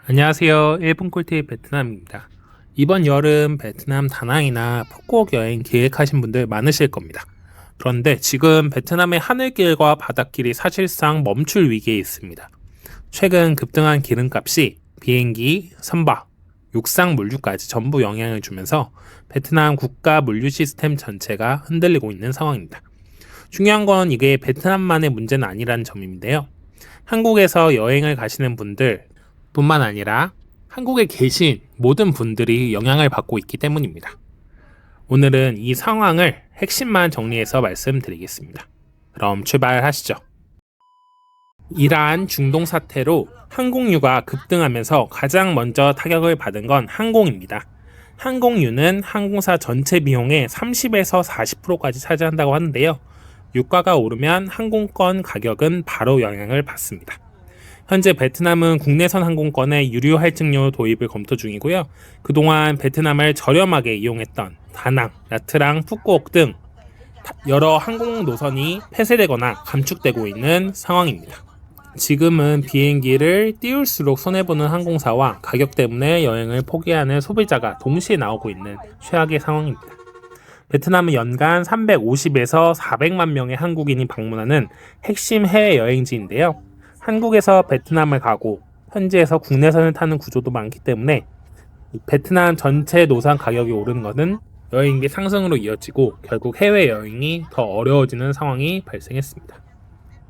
안녕하세요. 1분 꿀팁 베트남입니다. 이번 여름 베트남 다낭이나 푸꾸옥 여행 계획하신 분들 많으실 겁니다. 그런데 지금 베트남의 하늘길과 바닷길이 사실상 멈출 위기에 있습니다. 최근 급등한 기름값이 비행기, 선박, 육상 물류까지 전부 영향을 주면서 베트남 국가 물류 시스템 전체가 흔들리고 있는 상황입니다. 중요한 건 이게 베트남만의 문제는 아니라는 점인데요. 한국에서 여행을 가시는 분들 뿐만 아니라 한국에 계신 모든 분들이 영향을 받고 있기 때문입니다. 오늘은 이 상황을 핵심만 정리해서 말씀드리겠습니다. 그럼 출발하시죠. 이러한 중동 사태로 항공유가 급등하면서 가장 먼저 타격을 받은 건 항공입니다. 항공유는 항공사 전체 비용의 30에서 40%까지 차지한다고 하는데요. 유가가 오르면 항공권 가격은 바로 영향을 받습니다. 현재 베트남은 국내선 항공권의 유류 할증료 도입을 검토 중이고요. 그동안 베트남을 저렴하게 이용했던 다낭, 나트랑, 푸꾸옥 등 여러 항공 노선이 폐쇄되거나 감축되고 있는 상황입니다. 지금은 비행기를 띄울수록 손해보는 항공사와 가격 때문에 여행을 포기하는 소비자가 동시에 나오고 있는 최악의 상황입니다. 베트남은 연간 350에서 400만 명의 한국인이 방문하는 핵심 해외 여행지인데요. 한국에서 베트남을 가고 현지에서 국내선을 타는 구조도 많기 때문에 베트남 전체 노선 가격이 오르는 것은 여행비 상승으로 이어지고 결국 해외여행이 더 어려워지는 상황이 발생했습니다.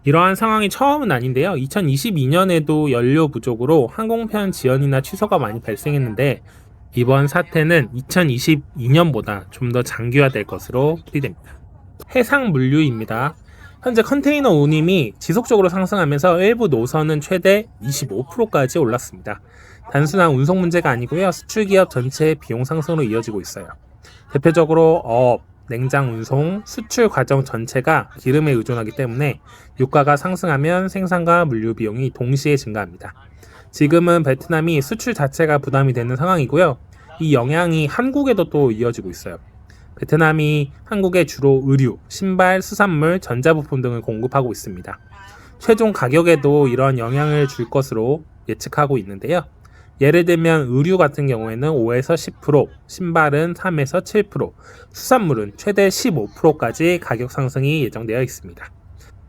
이러한 상황이 처음은 아닌데요. 2022년에도 연료 부족으로 항공편 지연이나 취소가 많이 발생했는데 이번 사태는 2022년보다 좀 더 장기화될 것으로 기대됩니다. 해상 물류입니다. 현재 컨테이너 운임이 지속적으로 상승하면서 일부 노선은 최대 25%까지 올랐습니다. 단순한 운송 문제가 아니고요. 수출기업 전체의 비용 상승으로 이어지고 있어요. 대표적으로 어업, 냉장 운송, 수출 과정 전체가 기름에 의존하기 때문에 유가가 상승하면 생산과 물류 비용이 동시에 증가합니다. 지금은 베트남이 수출 자체가 부담이 되는 상황이고요. 이 영향이 한국에도 또 이어지고 있어요. 베트남이 한국에 주로 의류, 신발, 수산물, 전자부품 등을 공급하고 있습니다. 최종 가격에도 이런 영향을 줄 것으로 예측하고 있는데요. 예를 들면 의류 같은 경우에는 5에서 10%, 신발은 3에서 7%, 수산물은 최대 15%까지 가격 상승이 예정되어 있습니다.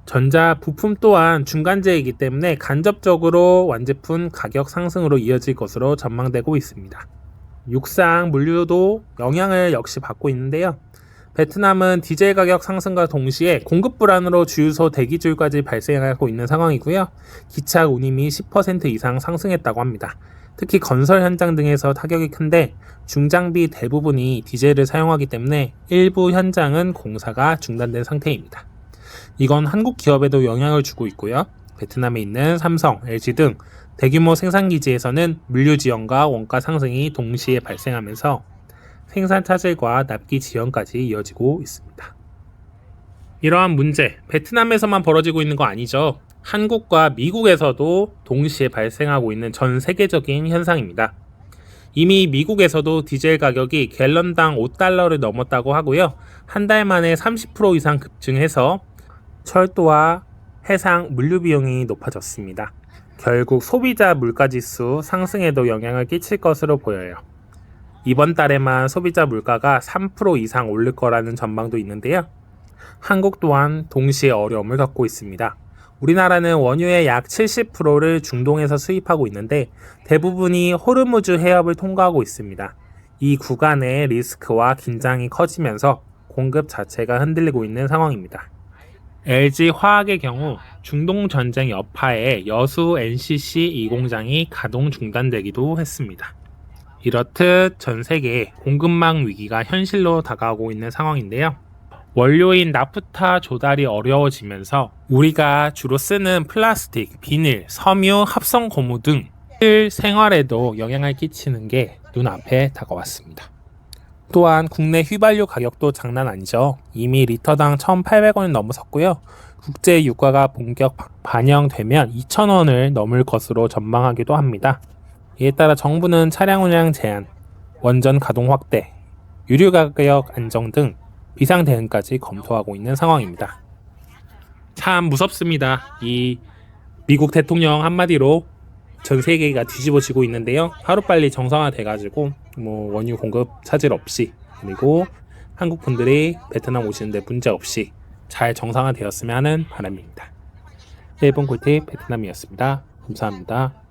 전자부품 또한 중간재이기 때문에 간접적으로 완제품 가격 상승으로 이어질 것으로 전망되고 있습니다. 육상 물류도 영향을 역시 받고 있는데요. 베트남은 디젤 가격 상승과 동시에 공급 불안으로 주유소 대기줄까지 발생하고 있는 상황이고요. 기차 운임이 10% 이상 상승했다고 합니다. 특히 건설 현장 등에서 타격이 큰데 중장비 대부분이 디젤을 사용하기 때문에 일부 현장은 공사가 중단된 상태입니다. 이건 한국 기업에도 영향을 주고 있고요. 베트남에 있는 삼성, LG 등 대규모 생산기지에서는 물류 지연과 원가 상승이 동시에 발생하면서 생산 차질과 납기 지연까지 이어지고 있습니다. 이러한 문제, 베트남에서만 벌어지고 있는 거 아니죠. 한국과 미국에서도 동시에 발생하고 있는 전 세계적인 현상입니다. 이미 미국에서도 디젤 가격이 갤런당 5달러를 넘었다고 하고요. 한 달 만에 30% 이상 급증해서 철도와 해상 물류 비용이 높아졌습니다. 결국 소비자 물가지수 상승에도 영향을 끼칠 것으로 보여요. 이번 달에만 소비자 물가가 3% 이상 오를 거라는 전망도 있는데요. 한국 또한 동시에 어려움을 겪고 있습니다. 우리나라는 원유의 약 70%를 중동에서 수입하고 있는데 대부분이 호르무즈 해협을 통과하고 있습니다. 이 구간의 리스크와 긴장이 커지면서 공급 자체가 흔들리고 있는 상황입니다. LG 화학의 경우 중동 전쟁 여파에 여수 NCC 2공장이 가동 중단되기도 했습니다. 이렇듯 전 세계에 공급망 위기가 현실로 다가오고 있는 상황인데요. 원료인 나프타 조달이 어려워지면서 우리가 주로 쓰는 플라스틱, 비닐, 섬유, 합성 고무 등 실생활에도 영향을 끼치는 게 눈앞에 다가왔습니다. 또한 국내 휘발유 가격도 장난 아니죠. 이미 리터당 1,800원을 넘어섰고요. 국제 유가가 본격 반영되면 2,000원을 넘을 것으로 전망하기도 합니다. 이에 따라 정부는 차량 운행 제한, 원전 가동 확대, 유류 가격 안정 등 비상 대응까지 검토하고 있는 상황입니다. 참 무섭습니다. 이 미국 대통령 한마디로 전 세계가 뒤집어지고 있는데요. 하루빨리 정상화돼가지고 원유 공급 차질 없이, 그리고 한국 분들이 베트남 오시는데 문제 없이 잘 정상화되었으면 하는 바람입니다. 일본 꿀팁 베트남이었습니다. 감사합니다.